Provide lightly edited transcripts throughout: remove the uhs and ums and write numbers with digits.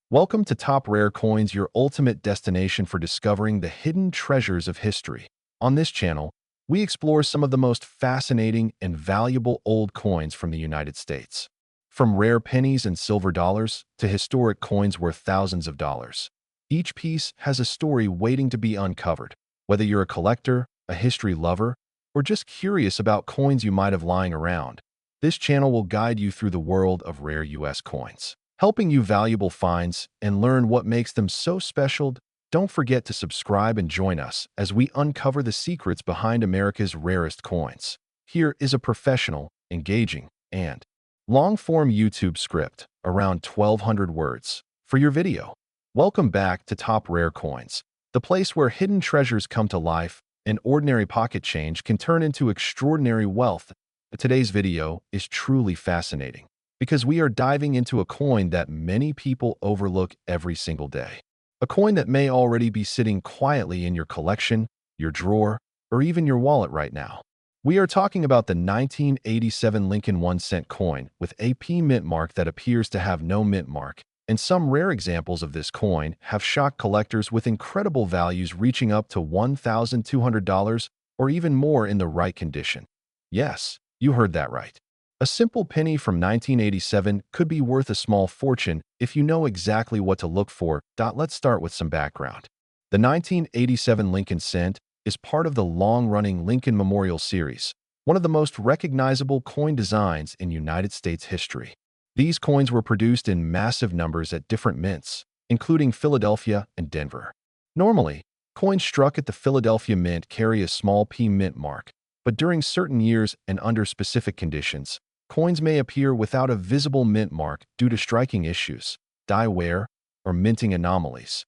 Welcome to Top Rare Coins, your ultimate destination for discovering the hidden treasures of history. On this channel, we explore some of the most fascinating and valuable old coins from the United States. From rare pennies and silver dollars to historic coins worth thousands of dollars. Each piece has a story waiting to be uncovered. Whether you're a collector, a history lover, or just curious about coins you might have lying around, this channel will guide you through the world of rare U.S. coins, helping you valuable finds and learn what makes them so special. Don't forget to subscribe and join us as we uncover the secrets behind America's rarest coins. Here is a professional, engaging, and long-form YouTube script, around 1,200 words, for your video. Welcome back to Top Rare Coins, the place where hidden treasures come to life and ordinary pocket change can turn into extraordinary wealth. Today's video is truly fascinating, because we are diving into a coin that many people overlook every single day. A coin that may already be sitting quietly in your collection, your drawer, or even your wallet right now. We are talking about the 1987 Lincoln 1-cent coin with a P mint mark that appears to have no mint mark, and some rare examples of this coin have shocked collectors with incredible values reaching up to $1,200 or even more in the right condition. Yes, you heard that right. A simple penny from 1987 could be worth a small fortune if you know exactly what to look for. Let's start with some background. The 1987 Lincoln cent is part of the long-running Lincoln Memorial Series, one of the most recognizable coin designs in United States history. These coins were produced in massive numbers at different mints, including Philadelphia and Denver. Normally, coins struck at the Philadelphia Mint carry a small P mint mark, but during certain years and under specific conditions, coins may appear without a visible mint mark due to striking issues, die wear, or minting anomalies.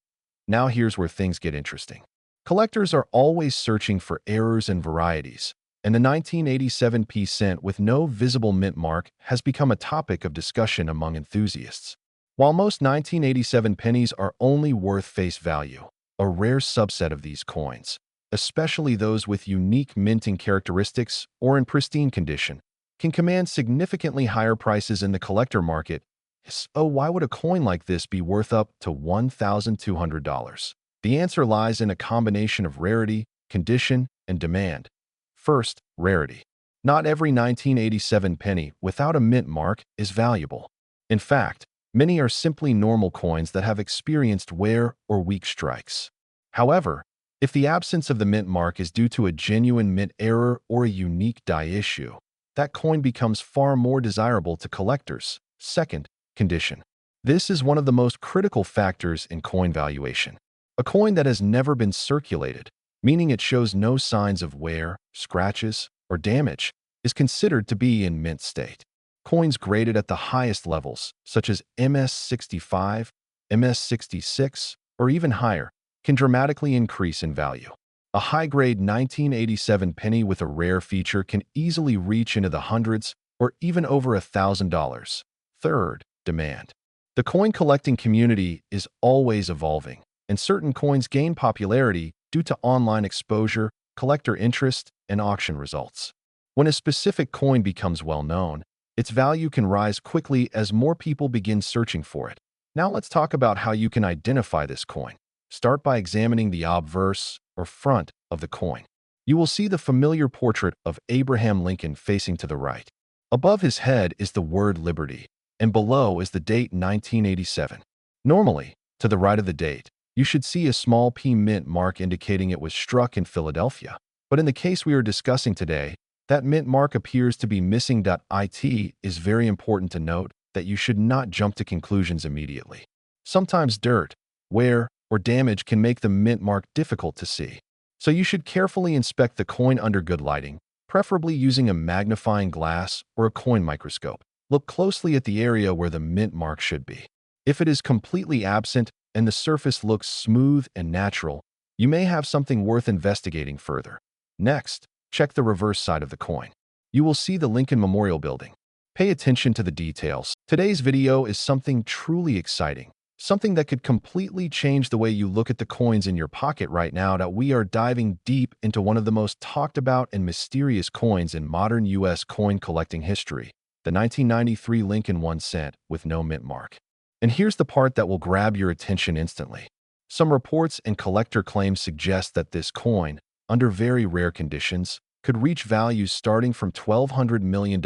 Now here's where things get interesting. Collectors are always searching for errors and varieties, and the 1987 P cent with no visible mint mark has become a topic of discussion among enthusiasts. While most 1987 pennies are only worth face value, a rare subset of these coins, especially those with unique minting characteristics or in pristine condition, can command significantly higher prices in the collector market. So why would a coin like this be worth up to $1,200? The answer lies in a combination of rarity, condition, and demand. First, rarity. Not every 1987 penny without a mint mark is valuable. In fact, many are simply normal coins that have experienced wear or weak strikes. However, if the absence of the mint mark is due to a genuine mint error or a unique die issue, that coin becomes far more desirable to collectors. Second, condition. This is one of the most critical factors in coin valuation. A coin that has never been circulated, meaning it shows no signs of wear, scratches, or damage, is considered to be in mint state. Coins graded at the highest levels, such as MS65, MS66, or even higher, can dramatically increase in value. A high-grade 1987 penny with a rare feature can easily reach into the hundreds or even over $1,000. Third, demand. The coin collecting community is always evolving, and certain coins gain popularity due to online exposure, collector interest, and auction results. When a specific coin becomes well-known, its value can rise quickly as more people begin searching for it. Now let's talk about how you can identify this coin. Start by examining the obverse, or front, of the coin. You will see the familiar portrait of Abraham Lincoln facing to the right. Above his head is the word Liberty, and below is the date 1987. Normally, to the right of the date, you should see a small P mint mark indicating it was struck in Philadelphia. But in the case we are discussing today, that mint mark appears to be missing. It is very important to note that you should not jump to conclusions immediately. Sometimes dirt, wear, or damage can make the mint mark difficult to see. So you should carefully inspect the coin under good lighting, preferably using a magnifying glass or a coin microscope. Look closely at the area where the mint mark should be. If it is completely absent and the surface looks smooth and natural, you may have something worth investigating further. Next, check the reverse side of the coin. You will see the Lincoln Memorial Building. Pay attention to the details. Today's video is something truly exciting. Something that could completely change the way you look at the coins in your pocket right now. That we are diving deep into one of the most talked about and mysterious coins in modern U.S. coin collecting history, the 1993 Lincoln 1 cent with no mint mark. And here's the part that will grab your attention instantly. Some reports and collector claims suggest that this coin, under very rare conditions, could reach values starting from $1,200 million.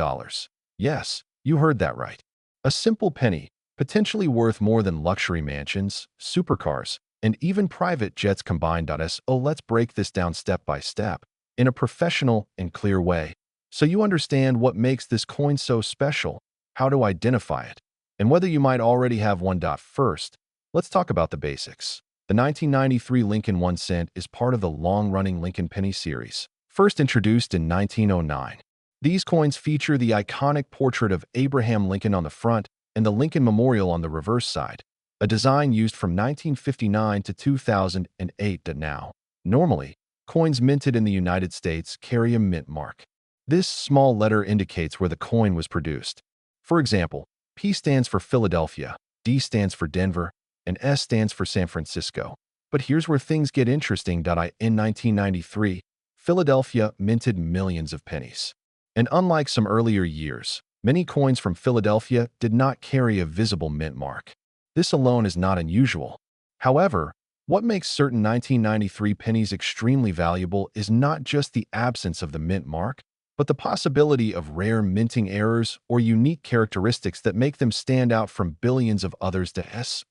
Yes, you heard that right. A simple penny, potentially worth more than luxury mansions, supercars, and even private jets combined. So let's break this down step by step, in a professional and clear way, so you understand what makes this coin so special, how to identify it, and whether you might already have one. First, let's talk about the basics. The 1993 Lincoln 1 cent is part of the long-running Lincoln Penny series, first introduced in 1909. These coins feature the iconic portrait of Abraham Lincoln on the front and the Lincoln Memorial on the reverse side, a design used from 1959 to 2008. Now, normally, coins minted in the United States carry a mint mark. This small letter indicates where the coin was produced. For example, P stands for Philadelphia, D stands for Denver, and S stands for San Francisco. But here's where things get interesting. In 1993, Philadelphia minted millions of pennies. And unlike some earlier years, many coins from Philadelphia did not carry a visible mint mark. This alone is not unusual. However, what makes certain 1993 pennies extremely valuable is not just the absence of the mint mark, but the possibility of rare minting errors or unique characteristics that make them stand out from billions of others.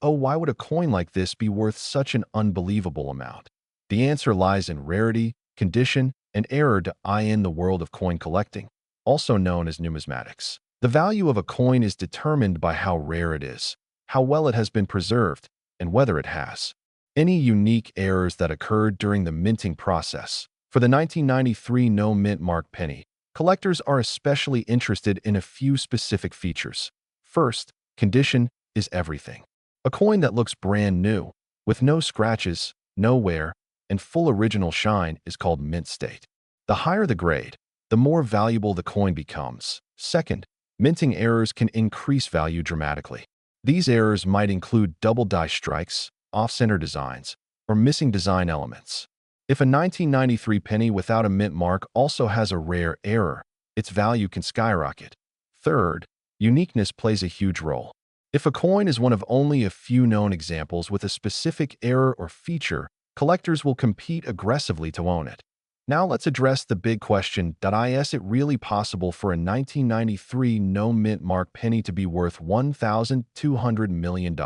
Why would a coin like this be worth such an unbelievable amount? The answer lies in rarity, condition, and error. In the world of coin collecting, also known as numismatics, the value of a coin is determined by how rare it is, how well it has been preserved, and whether it has any unique errors that occurred during the minting process. For the 1993 no mint mark penny, collectors are especially interested in a few specific features. First, condition is everything. A coin that looks brand new, with no scratches, no wear, and full original shine is called mint state. The higher the grade, the more valuable the coin becomes. Second, minting errors can increase value dramatically. These errors might include double die strikes, off-center designs, or missing design elements. If a 1993 penny without a mint mark also has a rare error, its value can skyrocket. Third, uniqueness plays a huge role. If a coin is one of only a few known examples with a specific error or feature, collectors will compete aggressively to own it. Now let's address the big question: is it really possible for a 1993 no mint mark penny to be worth $1,200 million?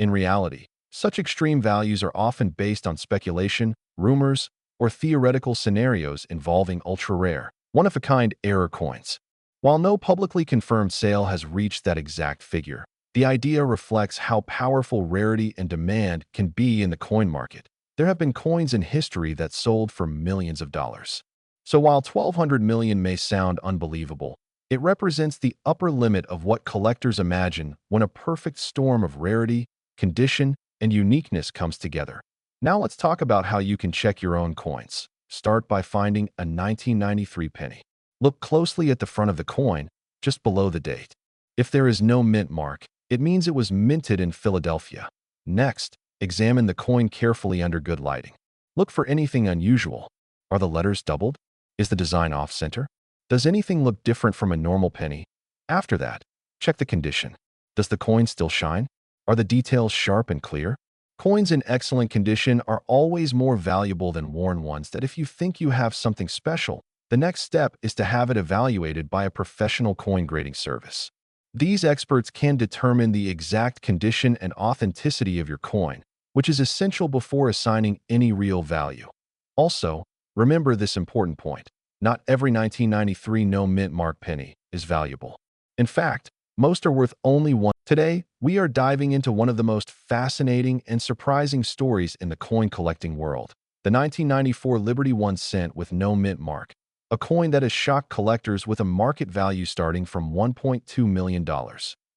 In reality, such extreme values are often based on speculation, rumors, or theoretical scenarios involving ultra-rare, one-of-a-kind error coins. While no publicly confirmed sale has reached that exact figure, the idea reflects how powerful rarity and demand can be in the coin market. There have been coins in history that sold for millions of dollars. So while $1,200 million may sound unbelievable, it represents the upper limit of what collectors imagine when a perfect storm of rarity, condition, and uniqueness comes together. Now let's talk about how you can check your own coins. Start by finding a 1993 penny. Look closely at the front of the coin, just below the date. If there is no mint mark, it means it was minted in Philadelphia. Next, examine the coin carefully under good lighting. Look for anything unusual. Are the letters doubled? Is the design off-center? Does anything look different from a normal penny? After that, check the condition. Does the coin still shine? Are the details sharp and clear? Coins in excellent condition are always more valuable than worn ones. If you think you have something special, the next step is to have it evaluated by a professional coin grading service. These experts can determine the exact condition and authenticity of your coin, which is essential before assigning any real value. Also, remember this important point: not every 1993 no mint mark penny is valuable. In fact, most are worth only one. Today, we are diving into one of the most fascinating and surprising stories in the coin collecting world: the 1994 Liberty 1 cent with no mint mark, a coin that has shocked collectors with a market value starting from $1.2 million.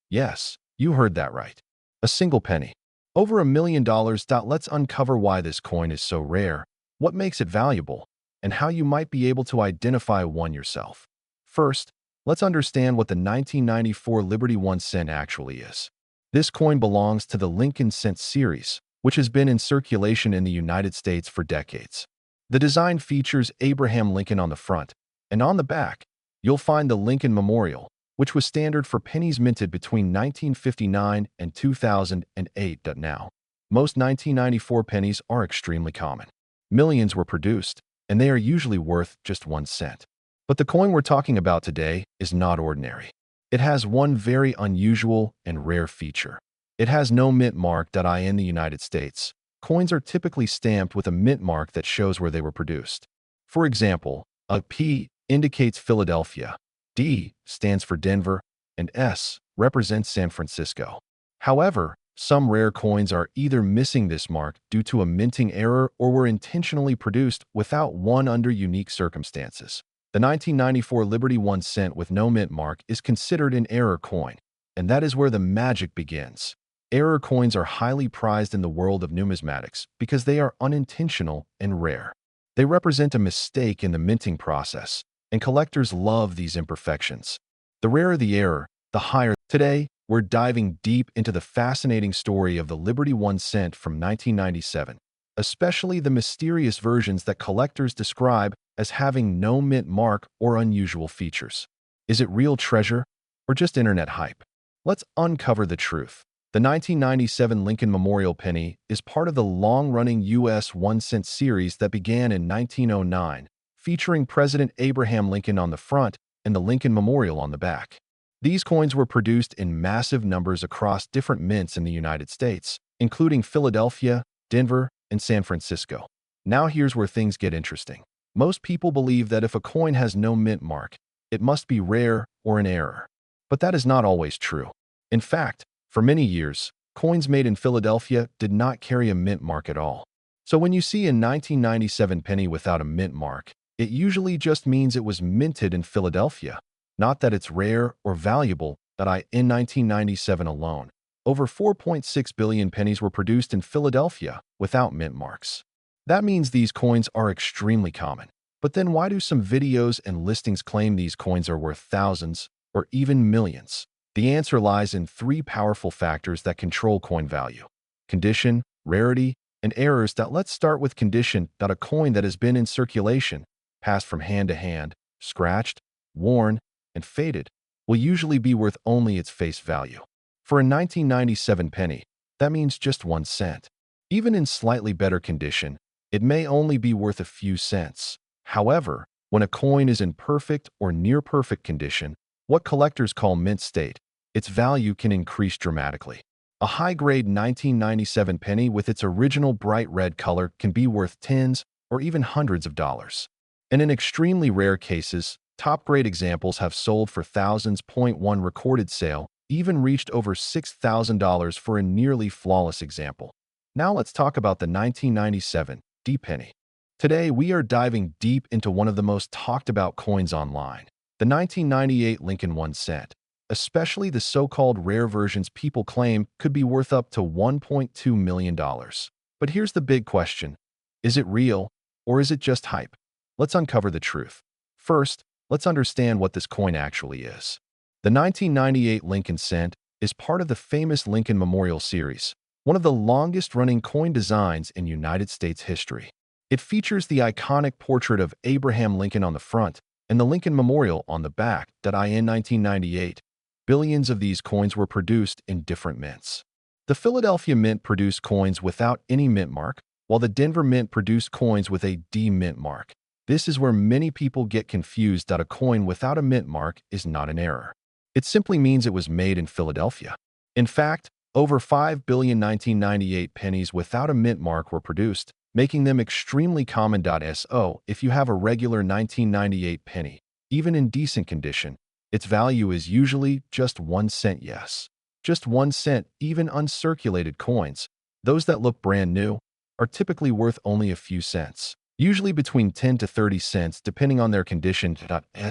Yes, you heard that right. A single penny. Over $1 million. Let's uncover why this coin is so rare, what makes it valuable, and how you might be able to identify one yourself. First, let's understand what the 1994 Liberty 1 cent actually is. This coin belongs to the Lincoln Cent series, which has been in circulation in the United States for decades. The design features Abraham Lincoln on the front, and on the back, you'll find the Lincoln Memorial, which was standard for pennies minted between 1959 and 2008. Now, most 1994 pennies are extremely common. Millions were produced, and they are usually worth just 1 cent. But the coin we're talking about today is not ordinary. It has one very unusual and rare feature. It has no mint mark. In the United States, coins are typically stamped with a mint mark that shows where they were produced. For example, a P indicates Philadelphia, D stands for Denver, and S represents San Francisco. However, some rare coins are either missing this mark due to a minting error or were intentionally produced without one under unique circumstances. The 1994 Liberty 1 cent with no mint mark is considered an error coin, and that is where the magic begins. Error coins are highly prized in the world of numismatics because they are unintentional and rare. They represent a mistake in the minting process, and collectors love these imperfections. The rarer the error, the higher. Today, we're diving deep into the fascinating story of the Liberty 1 cent from 1997, especially the mysterious versions that collectors describe as having no mint mark or unusual features. Is it real treasure or just internet hype? Let's uncover the truth. The 1997 Lincoln Memorial penny is part of the long-running U.S. 1-cent series that began in 1909, featuring President Abraham Lincoln on the front and the Lincoln Memorial on the back. These coins were produced in massive numbers across different mints in the United States, including Philadelphia, Denver, and San Francisco. Now here's where things get interesting. Most people believe that if a coin has no mint mark, it must be rare or an error. But that is not always true. In fact, for many years, coins made in Philadelphia did not carry a mint mark at all. So when you see a 1997 penny without a mint mark, it usually just means it was minted in Philadelphia, not that it's rare or valuable. In 1997 alone, over 4.6 billion pennies were produced in Philadelphia without mint marks. That means these coins are extremely common. But then why do some videos and listings claim these coins are worth thousands or even millions? The answer lies in three powerful factors that control coin value: condition, rarity, and errors. Let's start with condition. A coin that has been in circulation, passed from hand to hand, scratched, worn, and faded, will usually be worth only its face value. For a 1997 penny, that means just 1 cent. Even in slightly better condition, it may only be worth a few cents. However, when a coin is in perfect or near-perfect condition, what collectors call mint state, its value can increase dramatically. A high-grade 1997 penny with its original bright red color can be worth tens or even hundreds of dollars. And in extremely rare cases, top-grade examples have sold for thousands. One recorded sale even reached over $6,000 for a nearly flawless example. Now let's talk about the 1997 D penny. Today, we are diving deep into one of the most talked-about coins online, the 1998 Lincoln 1 cent. Especially the so-called rare versions people claim could be worth up to $1.2 million. But here's the big question. Is it real, or is it just hype? Let's uncover the truth. First, let's understand what this coin actually is. The 1998 Lincoln cent is part of the famous Lincoln Memorial series, one of the longest-running coin designs in United States history. It features the iconic portrait of Abraham Lincoln on the front and the Lincoln Memorial on the back. In 1998, billions of these coins were produced in different mints. The Philadelphia Mint produced coins without any mint mark, while the Denver Mint produced coins with a D mint mark. This is where many people get confused. A coin without a mint mark is not an error. It simply means it was made in Philadelphia. In fact, over 5 billion 1998 pennies without a mint mark were produced, making them extremely common. So, if you have a regular 1998 penny, even in decent condition, its value is usually just 1 cent. Yes, just 1 cent. Even uncirculated coins, those that look brand new, are typically worth only a few cents, usually between 10 to 30 cents depending on their condition.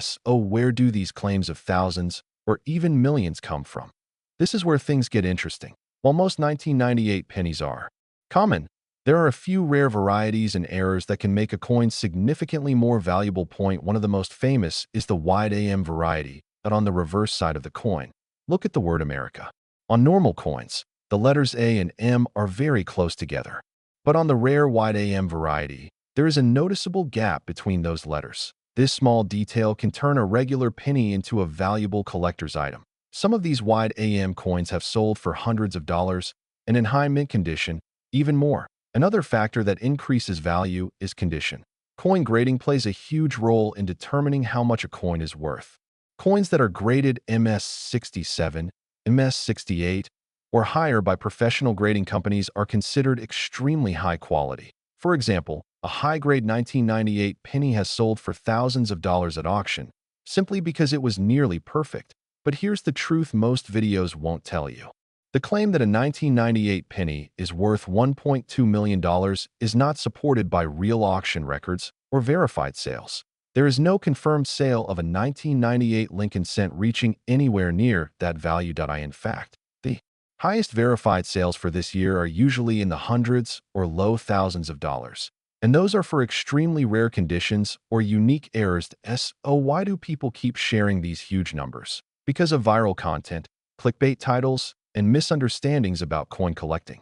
So where do these claims of thousands or even millions come from? This is where things get interesting. While most 1998 pennies are common, there are a few rare varieties and errors that can make a coin significantly more valuable. One of the most famous is the wide AM variety, that on the reverse side of the coin, look at the word America. On normal coins, the letters A and M are very close together. But on the rare wide AM variety, there is a noticeable gap between those letters. This small detail can turn a regular penny into a valuable collector's item. Some of these wide AM coins have sold for hundreds of dollars, and in high mint condition, even more. Another factor that increases value is condition. Coin grading plays a huge role in determining how much a coin is worth. Coins that are graded MS67, MS68, or higher by professional grading companies are considered extremely high quality. For example, a high-grade 1998 penny has sold for thousands of dollars at auction, simply because it was nearly perfect. But here's the truth most videos won't tell you. The claim that a 1998 penny is worth $1.2 million is not supported by real auction records or verified sales. There is no confirmed sale of a 1998 Lincoln Cent reaching anywhere near that value. In fact, the highest verified sales for this year are usually in the hundreds or low thousands of dollars. And those are for extremely rare conditions or unique errors. So why do people keep sharing these huge numbers? Because of viral content, clickbait titles, and misunderstandings about coin collecting.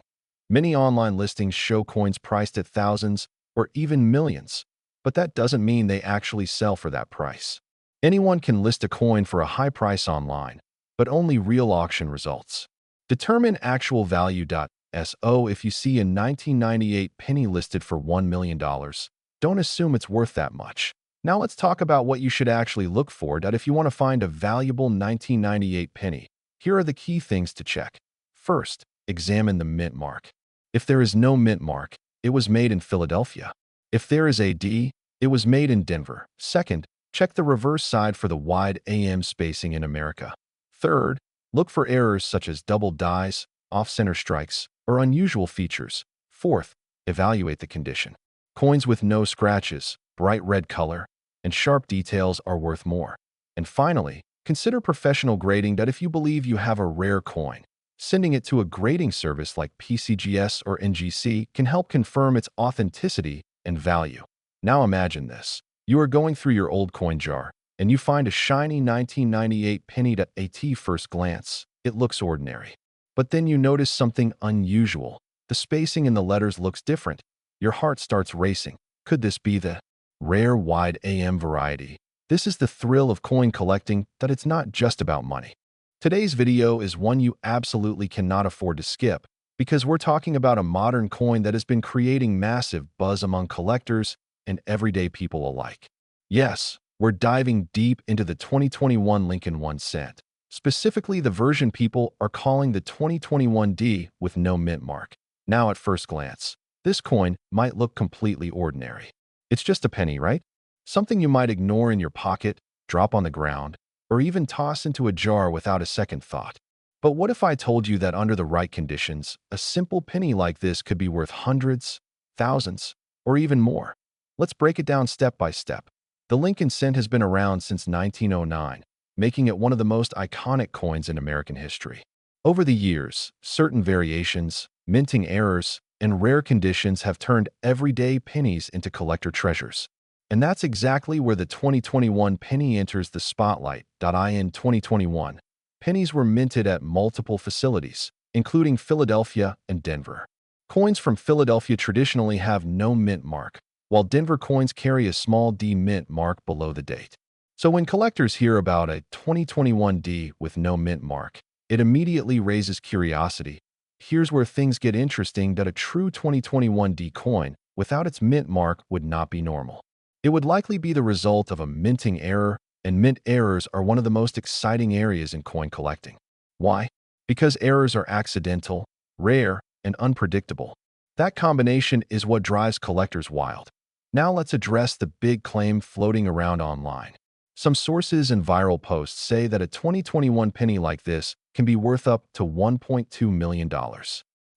Many online listings show coins priced at thousands or even millions, but that doesn't mean they actually sell for that price. Anyone can list a coin for a high price online, but only real auction results determine actual value. So if you see a 1998 penny listed for $1 million, don't assume it's worth that much. Now let's talk about what you should actually look for if you want to find a valuable 1998 penny. Here are the key things to check. First, examine the mint mark. If there is no mint mark, it was made in Philadelphia. If there is a D, it was made in Denver. Second, check the reverse side for the wide AM spacing in America. Third, look for errors such as double dies, off-center strikes, or unusual features. Fourth, evaluate the condition. Coins with no scratches, bright red color, and sharp details are worth more. And finally, consider professional grading. If you believe you have a rare coin, sending it to a grading service like PCGS or NGC can help confirm its authenticity and value. Now imagine this. You are going through your old coin jar, and you find a shiny 1998 penny. At first glance, it looks ordinary. But then you notice something unusual. The spacing in the letters looks different. Your heart starts racing. Could this be the rare wide AM variety? This is the thrill of coin collecting, that it's not just about money. Today's video is one you absolutely cannot afford to skip, because we're talking about a modern coin that has been creating massive buzz among collectors and everyday people alike. Yes, we're diving deep into the 2021 Lincoln 1 cent. Specifically, the version people are calling the 2021 D with no mint mark. Now, at first glance, this coin might look completely ordinary. It's just a penny, right? Something you might ignore in your pocket, drop on the ground, or even toss into a jar without a second thought. But what if I told you that under the right conditions, a simple penny like this could be worth hundreds, thousands, or even more? Let's break it down step by step. The Lincoln Cent has been around since 1909. Making it one of the most iconic coins in American history. Over the years, certain variations, minting errors, and rare conditions have turned everyday pennies into collector treasures. And that's exactly where the 2021 penny enters the spotlight. In 2021, pennies were minted at multiple facilities, including Philadelphia and Denver. Coins from Philadelphia traditionally have no mint mark, while Denver coins carry a small D mint mark below the date. So when collectors hear about a 2021 D with no mint mark, it immediately raises curiosity. Here's where things get interesting. A true 2021 D coin without its mint mark would not be normal. It would likely be the result of a minting error, and mint errors are one of the most exciting areas in coin collecting. Why? Because errors are accidental, rare, and unpredictable. That combination is what drives collectors wild. Now let's address the big claim floating around online. Some sources and viral posts say that a 2021 penny like this can be worth up to $1.2 million.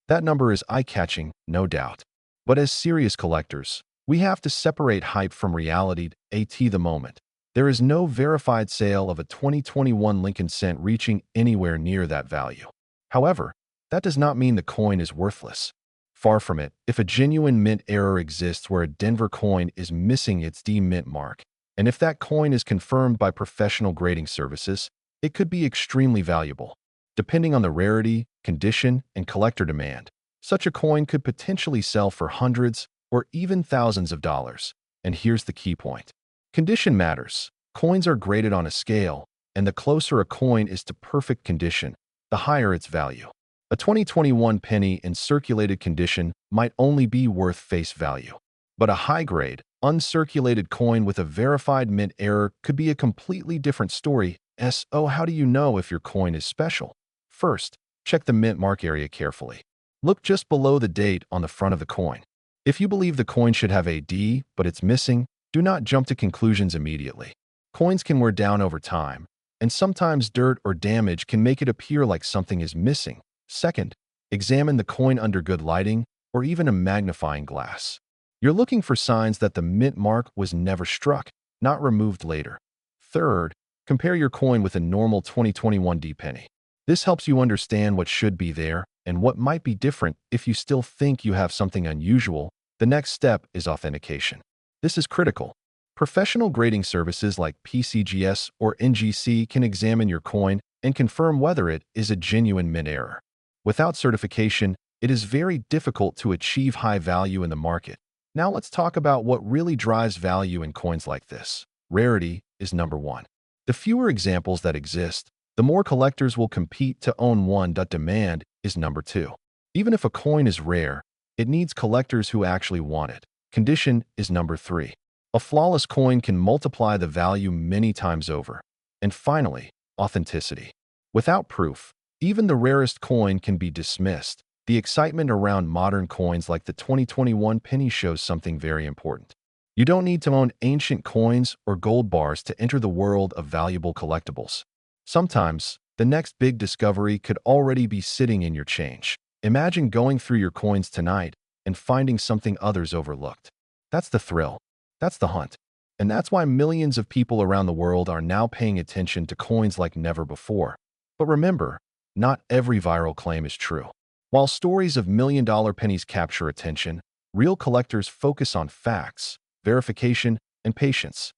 That number is eye-catching, no doubt. But as serious collectors, we have to separate hype from reality. At the moment, there is no verified sale of a 2021 Lincoln Cent reaching anywhere near that value. However, that does not mean the coin is worthless. Far from it. If a genuine mint error exists where a Denver coin is missing its D mint mark, and if that coin is confirmed by professional grading services, it could be extremely valuable. Depending on the rarity, condition, and collector demand, such a coin could potentially sell for hundreds or even thousands of dollars. And here's the key point. Condition matters. Coins are graded on a scale, and the closer a coin is to perfect condition, the higher its value. A 2021 penny in circulated condition might only be worth face value. But a high-grade, uncirculated coin with a verified mint error could be a completely different story. So how do you know if your coin is special? First, check the mint mark area carefully. Look just below the date on the front of the coin. If you believe the coin should have a D, but it's missing, do not jump to conclusions immediately. Coins can wear down over time, and sometimes dirt or damage can make it appear like something is missing. Second, examine the coin under good lighting or even a magnifying glass. You're looking for signs that the mint mark was never struck, not removed later. Third, compare your coin with a normal 2021 D penny. This helps you understand what should be there and what might be different. If you still think you have something unusual, the next step is authentication. This is critical. Professional grading services like PCGS or NGC can examine your coin and confirm whether it is a genuine mint error. Without certification, it is very difficult to achieve high value in the market. Now let's talk about what really drives value in coins like this. Rarity is number one. The fewer examples that exist, the more collectors will compete to own one. Demand is number two. Even if a coin is rare, it needs collectors who actually want it. Condition is number three. A flawless coin can multiply the value many times over. And finally, authenticity. Without proof, even the rarest coin can be dismissed. The excitement around modern coins like the 2021 penny shows something very important. You don't need to own ancient coins or gold bars to enter the world of valuable collectibles. Sometimes, the next big discovery could already be sitting in your change. Imagine going through your coins tonight and finding something others overlooked. That's the thrill. That's the hunt. And that's why millions of people around the world are now paying attention to coins like never before. But remember, not every viral claim is true. While stories of million-dollar pennies capture attention, real collectors focus on facts, verification, and patience.